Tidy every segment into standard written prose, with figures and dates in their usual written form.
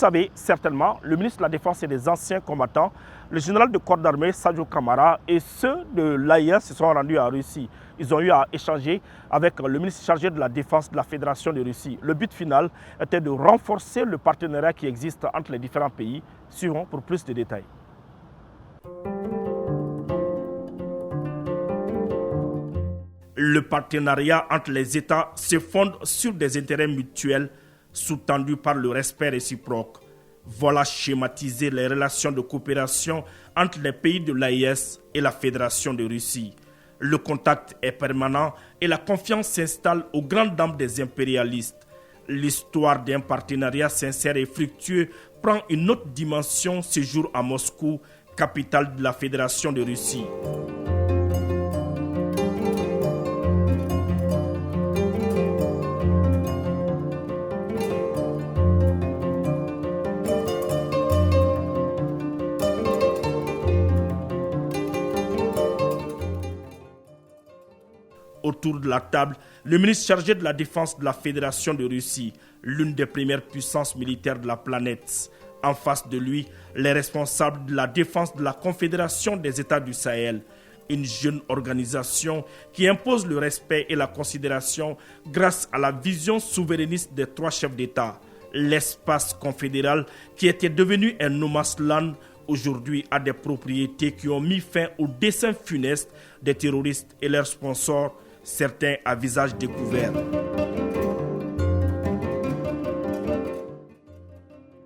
savez certainement, le ministre de la Défense et des anciens combattants, le général de corps d'armée Sadio Kamara et ceux de l'AIS se sont rendus en Russie. Ils ont eu à échanger avec le ministre chargé de la Défense de la Fédération de Russie. Le but final était de renforcer le partenariat qui existe entre les différents pays. Suivons pour plus de détails. Le partenariat entre les États se fonde sur des intérêts mutuels sous-tendus par le respect réciproque. Voilà schématiser les relations de coopération entre les pays de l'AIS et la Fédération de Russie. Le contact est permanent et la confiance s'installe aux grandes dames des impérialistes. L'histoire d'un partenariat sincère et fructueux prend une autre dimension ce jour à Moscou, capitale de la Fédération de Russie. Autour de la table, le ministre chargé de la Défense de la Fédération de Russie, l'une des premières puissances militaires de la planète. En face de lui, les responsables de la défense de la Confédération des États du Sahel, une jeune organisation qui impose le respect et la considération grâce à la vision souverainiste des trois chefs d'État. L'espace confédéral qui était devenu un no man's land aujourd'hui a des propriétés qui ont mis fin au dessein funeste des terroristes et leurs sponsors, certains à visage découvert.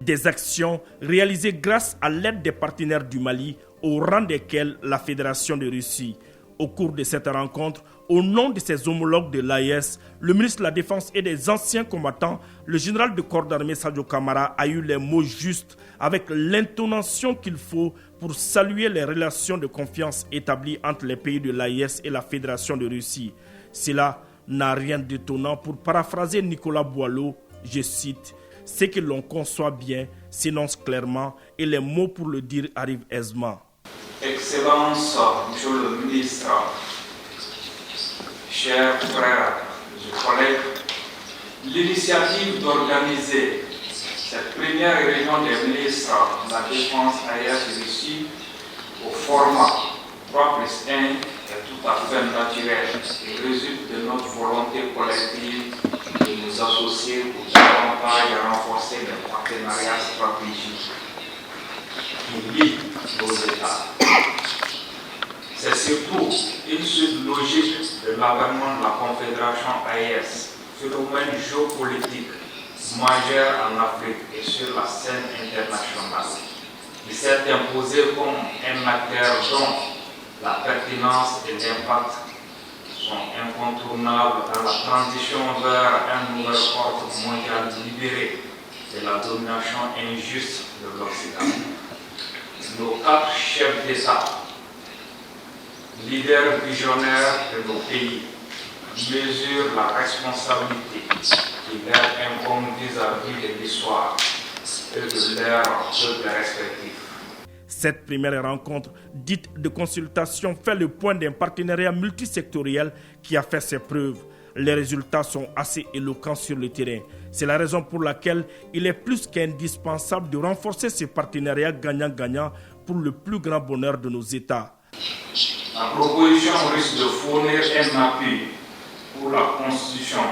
Des actions réalisées grâce à l'aide des partenaires du Mali, au rang desquels la Fédération de Russie. Au cours de cette rencontre, au nom de ses homologues de l'AIS, le ministre de la Défense et des anciens combattants, le général de corps d'armée Sadio Kamara a eu les mots justes avec l'intonation qu'il faut pour saluer les relations de confiance établies entre les pays de l'AIS et la Fédération de Russie. Cela n'a rien d'étonnant pour paraphraser Nicolas Boileau, je cite, « Ce que l'on conçoit bien s'énonce clairement et les mots pour le dire arrivent aisément. » Excellence, Monsieur le ministre, chers frères et collègues, l'initiative d'organiser cette première réunion des ministres de la Défense AIS Russie au format 3+1 est tout à fait naturel et résulte de notre volonté collective de nous associer pour davantage renforcer les partenariats stratégiques qui lient nos États. C'est surtout une suite logique de l'avènement de la Confédération AIS, phénomène géopolitique majeur en Afrique et sur la scène internationale. Il s'est imposé comme un acteur dont la pertinence et l'impact sont incontournables dans la transition vers un nouvel ordre mondial libéré de la domination injuste de l'Occident. Nos 4 chefs d'État, leaders visionnaires de nos pays, mesurent la responsabilité qui leur incombe vis-à-vis de l'histoire et de leurs peuples respectifs. Cette première rencontre, dite de consultation, fait le point d'un partenariat multisectoriel qui a fait ses preuves. Les résultats sont assez éloquents sur le terrain. C'est la raison pour laquelle il est plus qu'indispensable de renforcer ces partenariats gagnant-gagnant pour le plus grand bonheur de nos États. La proposition risque de fournir un appui pour la constitution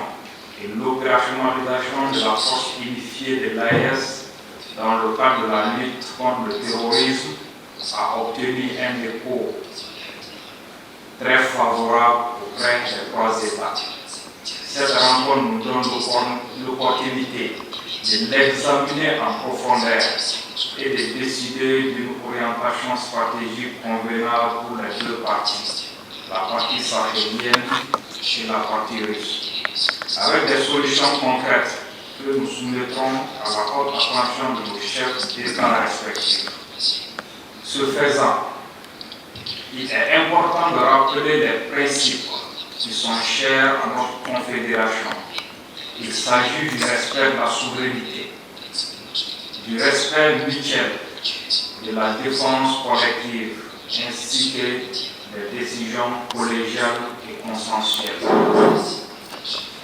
et l'opérationnalisation de la force unifiée de l'AIS dans le cadre de la lutte contre le terrorisme a obtenu un dépôt très favorable auprès des 3 États. Cette rencontre nous donne l'opportunité de l'examiner en profondeur et de décider d'une orientation stratégique convenable pour les 2 parties, la partie sahélienne et la partie russe, avec des solutions concrètes que nous soumettrons à la haute attention de nos chefs d'État respectifs. Ce faisant, il est important de rappeler les principes qui sont chers à notre confédération. Il s'agit du respect de la souveraineté, du respect mutuel, de la défense collective, ainsi que des décisions collégiales et consensuelles.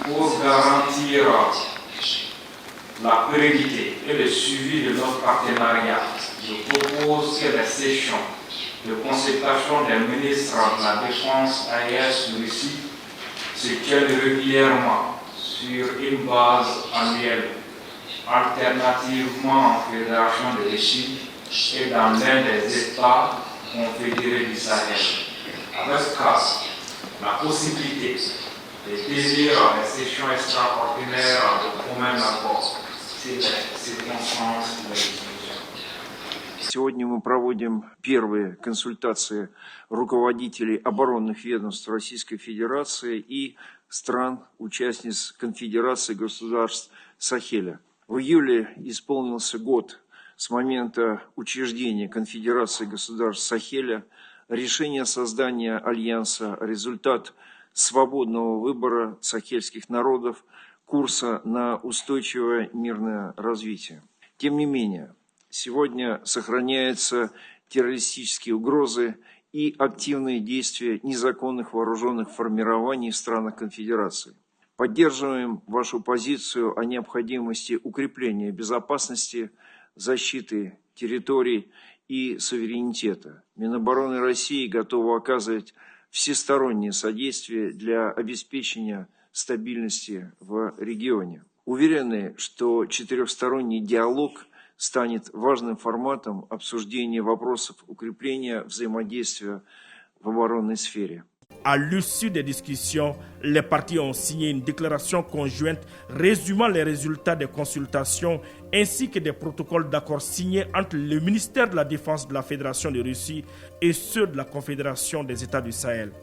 Pour garantir la pérennité et le suivi de notre partenariat, je propose que les sessions de consultation des ministres de la Défense AES de Russie se tiennent régulièrement sur une base annuelle, alternativement en Fédération de Russie et dans l'un des États confédérés du Sahel, avec la possibilité de tenir des sessions extraordinaires de commun accord si les circonstances le disposent. Сегодня мы проводим первые консультации руководителей оборонных ведомств Российской Федерации и стран-участниц Конфедерации государств Сахеля. В июле исполнился год с момента учреждения Конфедерации государств Сахеля. Решение создания Альянса – результат свободного выбора сахельских народов курса на устойчивое мирное развитие. Тем не менее, сегодня сохраняются террористические угрозы и активные действия незаконных вооруженных формирований в странах Конфедерации. Поддерживаем вашу позицию о необходимости укрепления безопасности, защиты территорий и суверенитета. Минобороны России готова оказывать всестороннее содействие для обеспечения стабильности в регионе. Уверены, что четырехсторонний диалог станет важным форматом обсуждения вопросов укрепления взаимодействия в оборонной сфере. À l'issue des discussions, les parties ont signé une déclaration conjointe résumant les résultats des consultations ainsi que des protocoles d'accord signés entre le ministère de la Défense de la Fédération de Russie et ceux de la Confédération des États du Sahel.